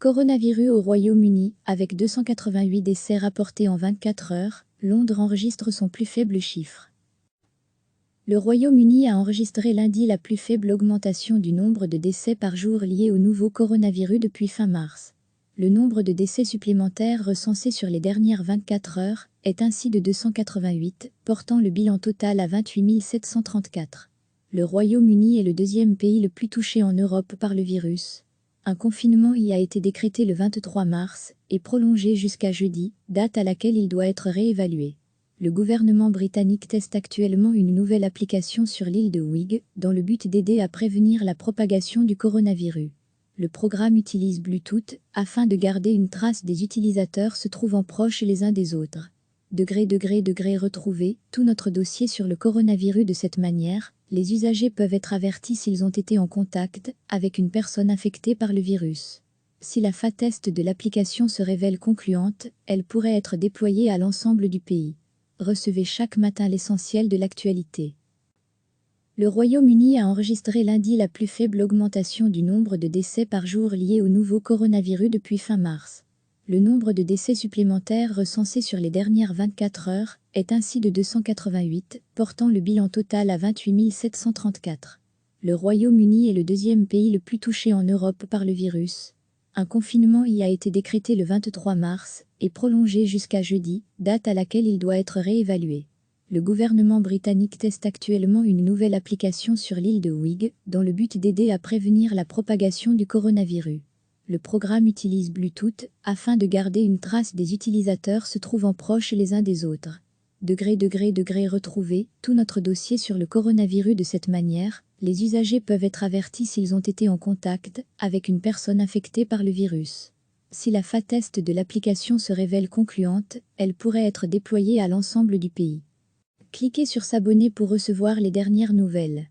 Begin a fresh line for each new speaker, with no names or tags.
Coronavirus au Royaume-Uni, avec 288 décès rapportés en 24 heures, Londres enregistre son plus faible chiffre. Le Royaume-Uni a enregistré lundi la plus faible augmentation du nombre de décès par jour liés au nouveau coronavirus depuis fin mars. Le nombre de décès supplémentaires recensés sur les dernières 24 heures est ainsi de 288, portant le bilan total à 28 734. Le Royaume-Uni est le deuxième pays le plus touché en Europe par le virus. Un confinement y a été décrété le 23 mars et prolongé jusqu'à jeudi, date à laquelle il doit être réévalué. Le gouvernement britannique teste actuellement une nouvelle application sur l'île de Wight, dans le but d'aider à prévenir la propagation du coronavirus. Le programme utilise Bluetooth, afin de garder une trace des utilisateurs se trouvant proches les uns des autres. Retrouver tout notre dossier sur le coronavirus de cette manière, les usagers peuvent être avertis s'ils ont été en contact avec une personne infectée par le virus. Si la phase-test de l'application se révèle concluante, elle pourrait être déployée à l'ensemble du pays. Recevez chaque matin l'essentiel de l'actualité. Le Royaume-Uni a enregistré lundi la plus faible augmentation du nombre de décès par jour liés au nouveau coronavirus depuis fin mars. Le nombre de décès supplémentaires recensés sur les dernières 24 heures est ainsi de 288, portant le bilan total à 28 734. Le Royaume-Uni est le deuxième pays le plus touché en Europe par le virus. Un confinement y a été décrété le 23 mars et prolongé jusqu'à jeudi, date à laquelle il doit être réévalué. Le gouvernement britannique teste actuellement une nouvelle application sur l'île de Wight, dans le but d'aider à prévenir la propagation du coronavirus. Le programme utilise Bluetooth, afin de garder une trace des utilisateurs se trouvant proches les uns des autres. Retrouver tout notre dossier sur le coronavirus de cette manière, les usagers peuvent être avertis s'ils ont été en contact avec une personne infectée par le virus. Si la phase-test de l'application se révèle concluante, elle pourrait être déployée à l'ensemble du pays. Cliquez sur s'abonner pour recevoir les dernières nouvelles.